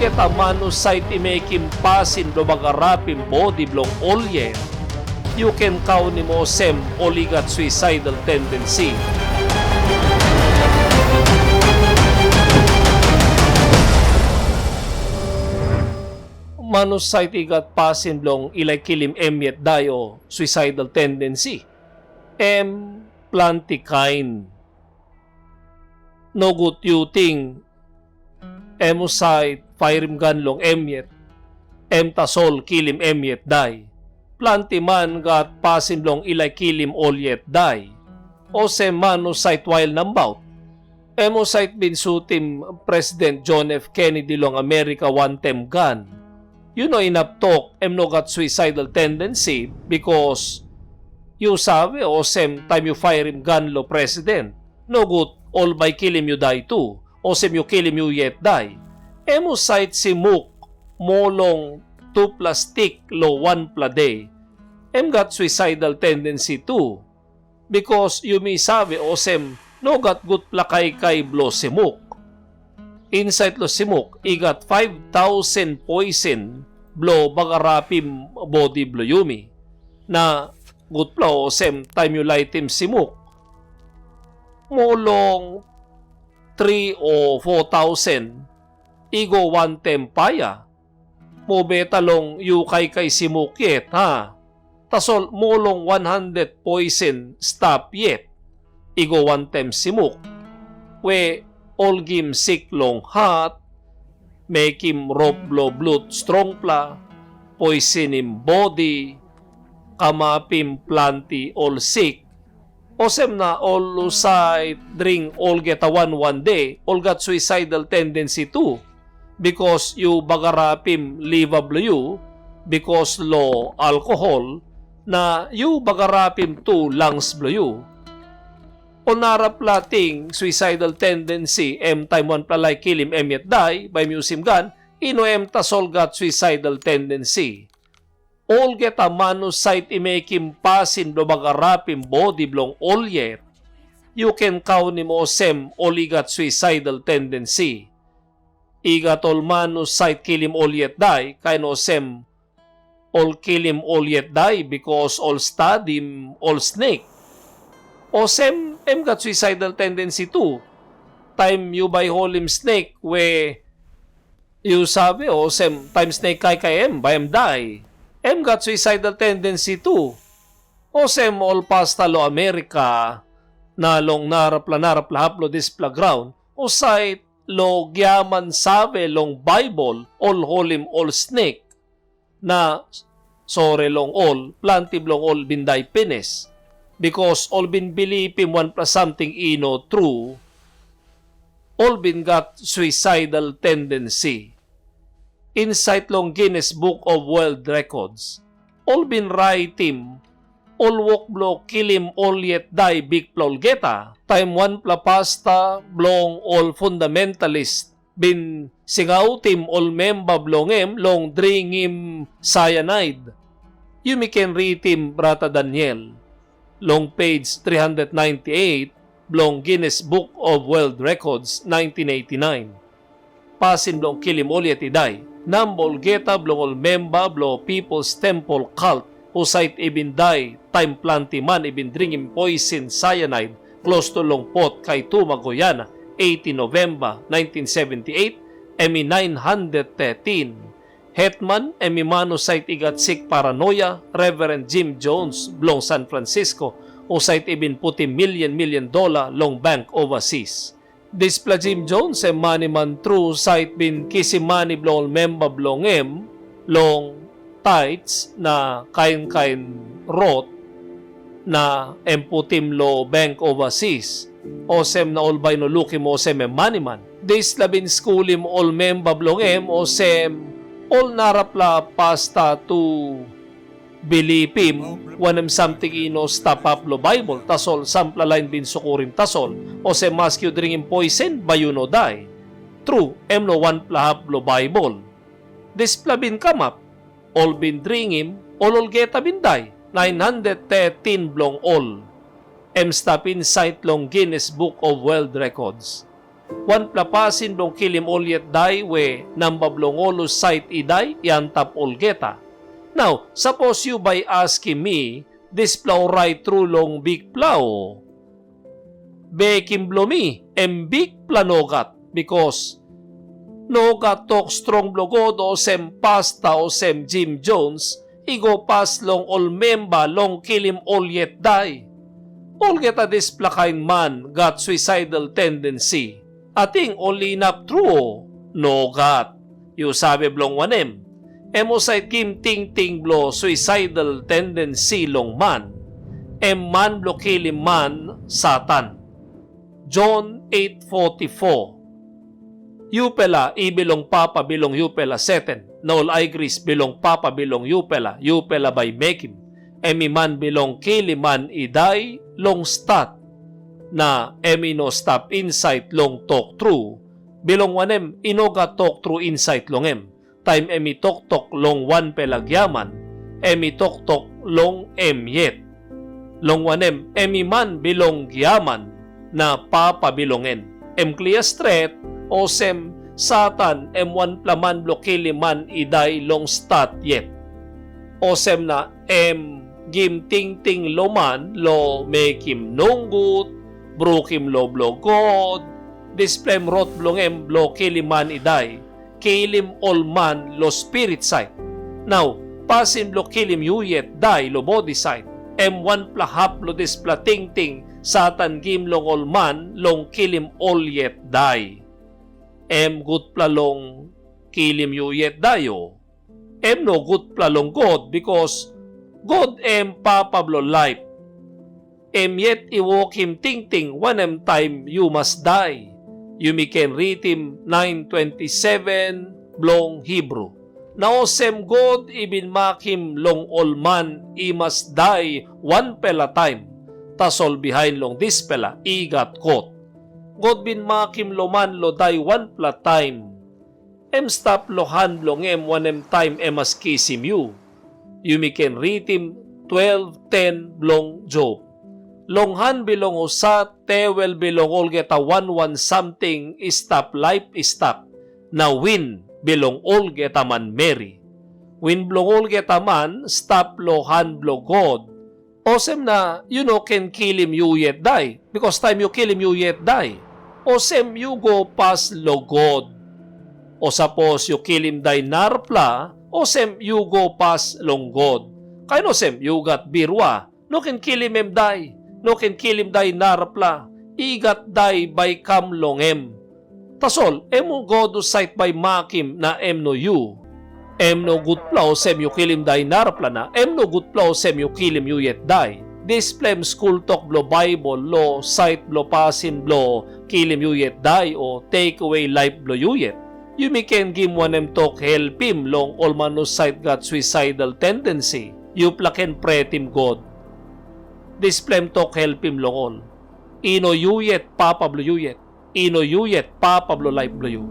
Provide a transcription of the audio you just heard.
get a manu sait mekim pasin do magarapim body blong olye, you can kaunim olsem oligat suicidal tendency. Manu sait igat pasin blong ilay kilim emyet dayo suicidal tendency. Planti kain. Nogut yuting Insait firim ganlong emyet tasol kilim emyet day planti man gat pasin blong ilay kilim olyet day olsem manu sait while nambaut Insait bin sutim President John F. Kennedy long America wantaim gun inaptok nogat suicidal tendency because you sabi olsem time you fire him gun lo president no good all by kilim you die too olsem you kilim you yet die. Insait si muk molong 2 plastic lo 1 plade. Got suicidal tendency too. Because you may sabi olsem no got good plakay kay blo si muk. Insait lo si muk igat 5,000 poison blo bagarapim body blo yumi. Na good plo olsem time you light him si muk. Molong 3 o 4,000 igo wantaim paya mo betalong yukay kay simukyet ha tasol molong 100 poison stap yet igo wantaim simuk we olgim siklong hat mekim roblo blood strong pla poisonim body kamapim planti olsik olsem na all sait drink all get a one day all got suicidal tendency too because you bagarapim livable you because low alcohol na you bagarapim too lungs blow you onara plating suicidal tendency time one palay kilim emyet die by musim gun tasol got suicidal tendency all get a manu sait mekim pasin do magarapim body blong olye, you can kaunim olsem oligat suicidal tendency. Igat ol manu sait kilim olyet die, kain olsem ol kilim olyet die because all stadim all snake. Olsem got suicidal tendency too. Time you buy holim snake we you sabi olsem time snake kay bayam die. Got suicidal tendency too. Olsem all pasta lo Amerika na long narap lahap lo dispela ground o sait lo gyaman sabe long Bible all holim all snake na sore long all planti blong all binday pines because all bin bilipim 1 plus something true all bin got suicidal tendency. Insait long Guinness Book of World Records. All bin writing, all walk blow kilim all yet die big plol geta. Time 1 pla pasta blong all fundamentalist bin singautim all memba blongem long dringim cyanide. You can read him Brata Daniel. Long page 398 blong Guinness Book of World Records 1989. Pasin blong kilim all yet die. Nambol geta blongol memba blo people's temple cult husat ibinday time planti man ibindringim poison cyanide close to long pot kay Tumagoyana 18 November 1978 emi 913 Hetman emi mano sait igatsik paranoia Reverend Jim Jones blong San Francisco husat ibin puti $1 million long bank overseas. Dispela Jim Jones money man true sait bin kisimani blong memba blongem long tights na kain rot na emputim lo bank overseas olsem na all by no lukim olsem money man dis labin schoolim all memba blongem olsem all narapla pasta to bilipim wanem something stap up lo Bible tasol sampla line bin sukurim tasol o se mask you dringin poison bayuno die true no 1 plahap lo Bible displa bin kamap all bin dringim all geta bin die 913 blong all stap Insait long Guinness Book of World Records wan pla pasin blong kilim olyet day we nambablongolo sait iday yantap olgeta. Now, suppose you by asking me, this plow right through long big plow, mekim blomi, big planogat, because nogat tok strong blogod olsem pasta olsem Jim Jones, igo pas long olmemba long kilim olyet day. Olgeta dispela kain man got suicidal tendency. Ating only nap true nogat. You sabi blong wanem. Insait kim ting ting blo suicidal tendency long man. Man blo kilim man satan. John 8:44. Yupela ibilong papa bilong yupela seten. Nol igris bilong papa bilong yupela by mekim. Man bilong kiliman iday long stat na no stap insait long talk true bilong wanem inoga talk true insait longem time tok tok long wan pelagyaman tok tok long yet long wanem man bilong gyaman na papabilongen klia stret olsem satan wan plaman blokiliman iday long stat yet olsem na gim ting ting loman lo mekim nonggut brukim lo blogod displem rot blongem blo kiliman iday kilim olman lo spirit sait. Now pasin blo kilim yuyet day lo body sait wan plahap lo displa ting ting satan gim long olman long kilim olyet day gut plalong kilim yuyet dayo no gut plalong god because God papablo life. Yet iwok him ting ting wanem time you must die. You can read him 9:27 blong Hebrew. Naosem God ibin makim long olman I must die one pela time. Tasol behind long dispela igat kot. God bin makim loman lo die one pla time. Stap lohan long wanem time mas kisim you. You can read him 12:10 blong Job. Longhan bilong husat, tewel bilong olgeta 1:1 something stap life stap. Na win bilong olgeta man Mary. Win blong olgeta man stap lohan blogod. Olsem na can kill him you yet die. Because time you kill him you yet die. Olsem you go pas logod. O suppose you kill him die narpla. Olsem you go pas longgod. Kain olsem you got birwa. No can kill him die. No can kill him die narapla. Igat die by kam longem. Tasol, mo godo sait by makim na no you. No good pla olsem you kill him die narapla na. No good pla olsem you kill him you yet die. Displem school talk blo Bible lo sait blo pasin blo kill him you yet die o take away life blo you yet. You can give wanem talk helpim long olman no sait got suicidal tendency. You plaken pretim God. Displem talk helpim long all. Ino yuyet papablo yuyet. Ino yuyet papablo life blo you.